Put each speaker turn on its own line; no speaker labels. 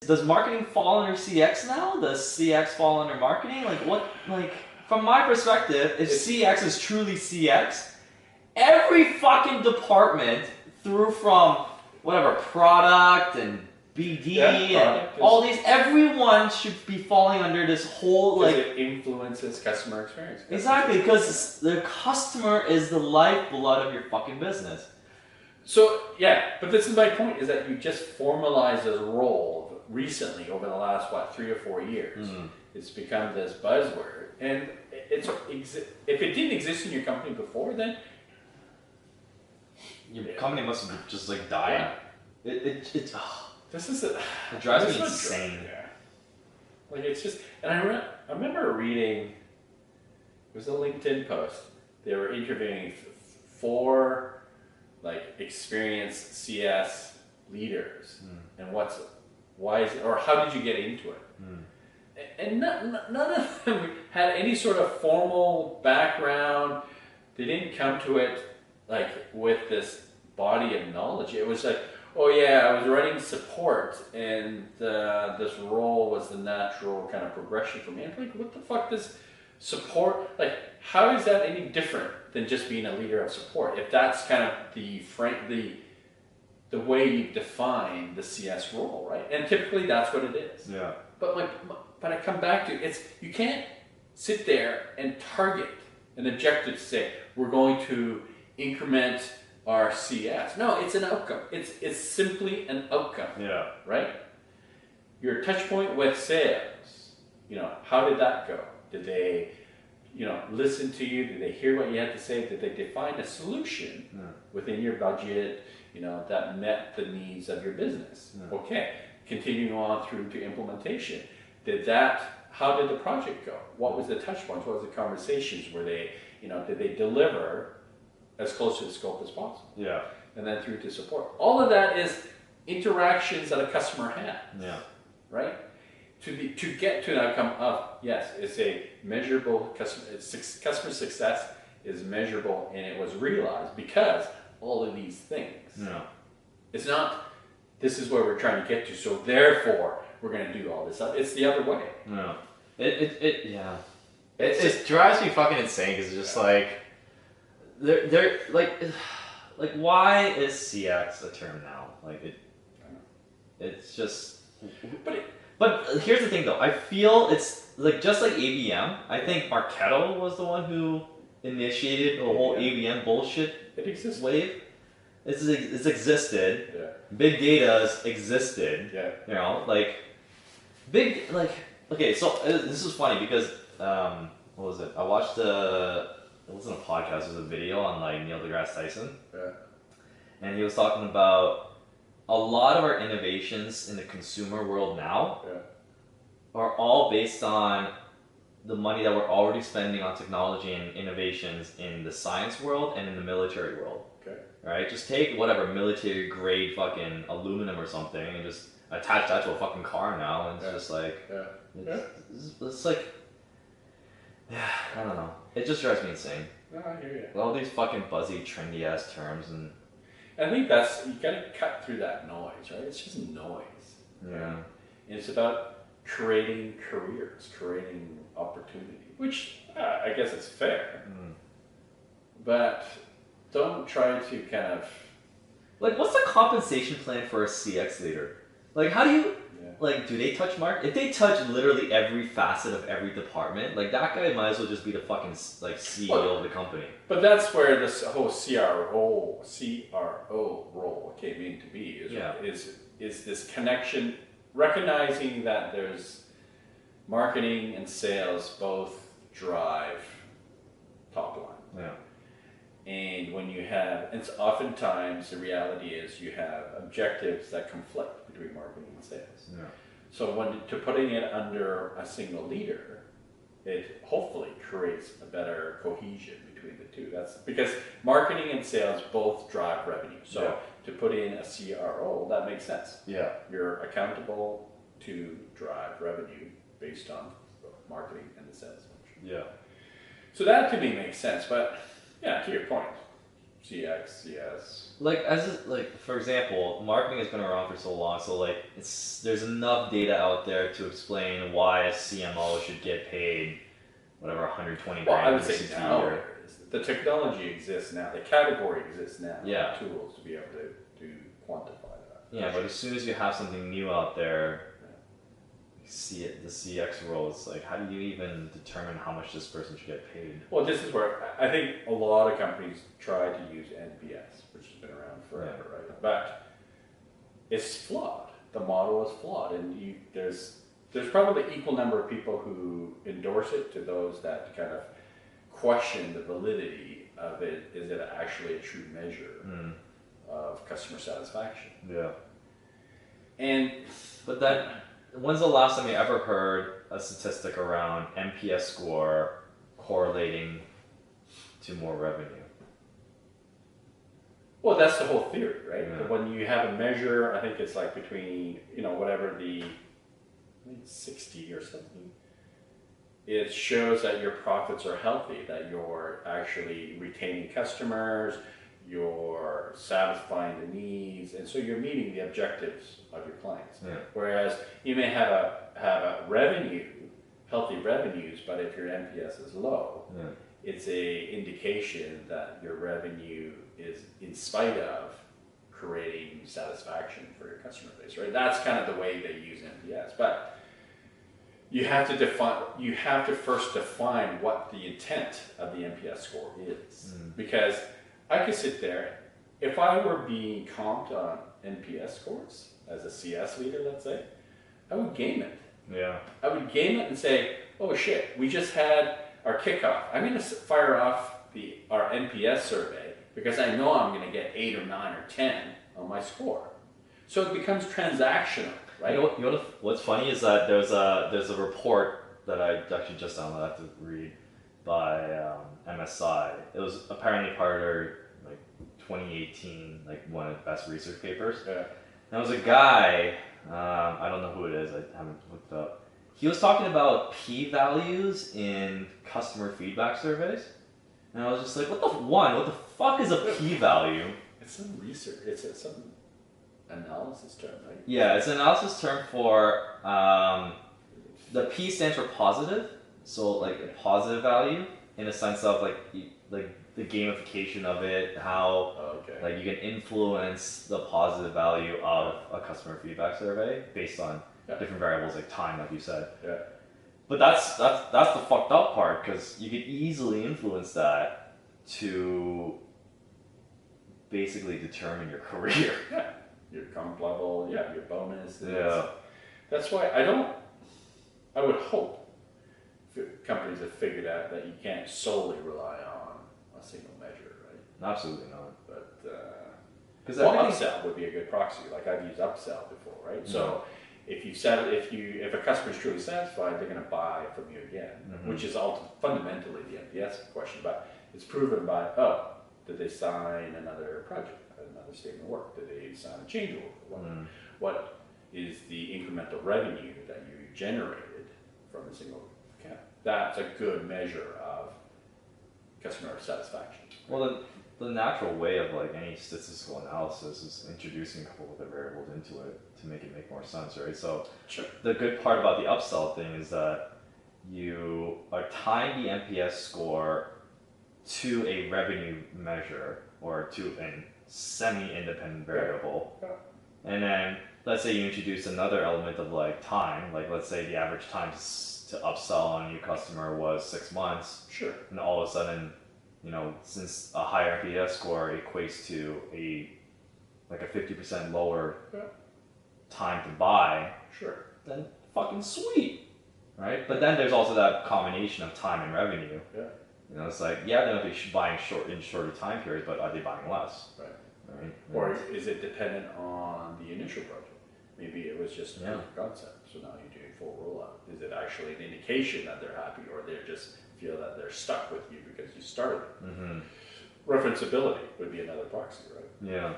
does marketing fall under CX now? Does CX fall under marketing? Like what? Like from my perspective, if CX is truly CX, every fucking department through from whatever product and BD and all these, everyone should be falling under this whole like.
It influences customer experience.
Exactly, because the customer is the lifeblood of your fucking business.
So yeah, but this is my point: is that you just formalized a role recently over the last 3 or 4 years. It's become this buzzword, and if it didn't exist in your company before, then
your company must have just like died. Yeah. It drives me insane.
Yeah. Like it's just, and I remember reading, it was a LinkedIn post. They were interviewing 4 like experienced CS leaders, and why is it, or how did you get into it? And none of them had any sort of formal background. They didn't come to it like with this body of knowledge. It was like, oh yeah, I was running support, and this role was the natural kind of progression for me. I'm like, what the fuck does support, like, how is that any different than just being a leader of support? If that's kind of the way you define the CS role, right? And typically that's what it is.
Yeah.
But I come back to, you can't sit there and target an objective to say, we're going to increment our CS. No, it's an outcome. It's simply an outcome.
Yeah.
Right? Your touch point with sales, how did that go? Did they, listen to you? Did they hear what you had to say? Did they define a solution within your budget, that met the needs of your business? Okay. Continuing on through to implementation. How did the project go? What was the touch points? What was the conversations? Were they, did they deliver as close to the scope as possible?
Yeah.
And then through to support. All of that is interactions that a customer has.
Yeah.
Right? To get to an outcome of, yes, it's a measurable customer success is measurable, and it was realized because all of these things.
Yeah.
It's not, this is where we're trying to get to, so therefore we're going to do all this stuff. It's the other way.
No. It drives me fucking insane because it's just like, they're like why is CX a term now? Like it's just. But here's the thing though. I feel it's like just like ABM. I think Marketo was the one who initiated the whole ABM bullshit wave. It's existed.
Yeah.
Big data's existed.
Yeah.
Okay, so this is funny because what was it? I watched it wasn't a podcast, it was a video on like Neil deGrasse Tyson.
Yeah.
And he was talking about a lot of our innovations in the consumer world now are all based on the money that we're already spending on technology and innovations in the science world and in the military world.
Okay.
Right? Just take whatever military grade fucking aluminum or something and just attach that to a fucking car now, and it's just like it's like, I don't know. It just drives me insane.
No, I hear you.
All these fucking buzzy, trendy ass terms, and
I think you gotta cut through that noise, right? It's just noise.
Yeah.
And it's about creating careers, creating opportunity, which I guess it's fair. But don't try to kind of
like, what's the compensation plan for a CX leader? Like, how do you like, do they touch market? If they touch literally every facet of every department, like that guy might as well just be the fucking like CEO of the company. But
that's where this whole CRO role came in to be. Is this connection, recognizing that there's marketing and sales both drive top line.
Yeah.
And when you have, it's oftentimes the reality is you have objectives that conflict between marketing and sales.
Yeah.
So putting it under a single leader, it hopefully creates a better cohesion between the two. That's because marketing and sales both drive revenue. So to put in a CRO, that makes sense.
Yeah.
You're accountable to drive revenue based on marketing and the sales function.
Yeah.
So that to me makes sense, but yeah, to your point, CX, CS.
Like for example, marketing has been around for so long, so like there's enough data out there to explain why a CMO should get paid whatever 120
Well, I
grand
would say now there is. The technology exists now. The category exists now.
Yeah.
The tools to be able to quantify that.
Yeah, but as soon as you have something new out there, you see it, the CX role, it's like, how do you even determine how much this person should get paid?
Well, this is where I think a lot of companies try to use NPS, which has been around forever, right? But it's flawed. The model is flawed, and there's probably equal number of people who endorse it to those that kind of question the validity of it. Is it actually a true measure of customer satisfaction?
Yeah.
But
when's the last time you ever heard a statistic around NPS score correlating to more revenue?
Well, that's the whole theory, right?
Yeah.
When you have a measure, I think it's like between, whatever I think 60 or something. It shows that your profits are healthy, that you're actually retaining customers, you're satisfying the needs, and so you're meeting the objectives of your clients.
Yeah.
Whereas you may have a revenue, healthy revenues, but if your NPS is low, it's a indication that your revenue is in spite of creating satisfaction for your customer base, right? That's kind of the way they use NPS. But you have to first define what the intent of the NPS score is. Because I could sit there, if I were being comped on NPS scores as a CS leader, let's say, I would game it.
Yeah.
I would game it and say, oh shit, we just had our kickoff. I'm going to fire off our NPS survey because I know I'm going to get 8 or 9 or 10 on my score. So it becomes transactional, right?
You know what's funny is that there's a report that I actually just downloaded, I have to read, by MSI. It was apparently part of their 2018 one of the best research papers.
Yeah.
There was a guy, I don't know who it is, I haven't looked up. He was talking about p-values in customer feedback surveys, and I was just like, what the fuck is a p-value?
It's some research. It's some analysis term, right?
Yeah, it's an analysis term for the P stands for positive, so like a positive value in a sense of like the gamification of it, how like you can influence the positive value of a customer feedback survey based on different variables like time, like you said.
Yeah.
But that's the fucked up part, because you could easily influence that to basically determine your career.
Yeah. Your comp level, your bonus.
Yeah.
That's why I would hope companies have figured out that you can't solely rely on a single measure, right?
Absolutely not.
But
because
upsell would be a good proxy. Like I've used upsell before, right?
Mm-hmm.
So if a customer is truly satisfied, they're going to buy from you again, which is fundamentally the NPS question. But it's proven by did they sign another project, another statement of work? Did they sign a change order? What is the incremental revenue that you generated from a single account? That's a good measure of customer satisfaction.
Well, the natural way of like any statistical analysis is introducing a couple of other variables into it to make it make more sense, right? So the good part about the upsell thing is that you are tying the NPS score to a revenue measure or to a semi-independent variable.
Yeah.
And then let's say you introduce another element of like time, like let's say the average time to upsell on a new customer was 6 months.
Sure.
And all of a sudden, since a higher NPS score equates to a 50% lower time to buy, then fucking sweet, right? But then there's also that combination of time and revenue.
Yeah.
It's like, they might be buying in shorter time periods, but are they buying less?
Right. Or is it dependent on the initial project? Maybe it was just a proof of concept, so now you're doing full rollout. Is it actually an indication that they're happy, or they just feel that they're stuck with you because you started?
Mm-hmm.
Referenceability would be another proxy, right?
Yeah.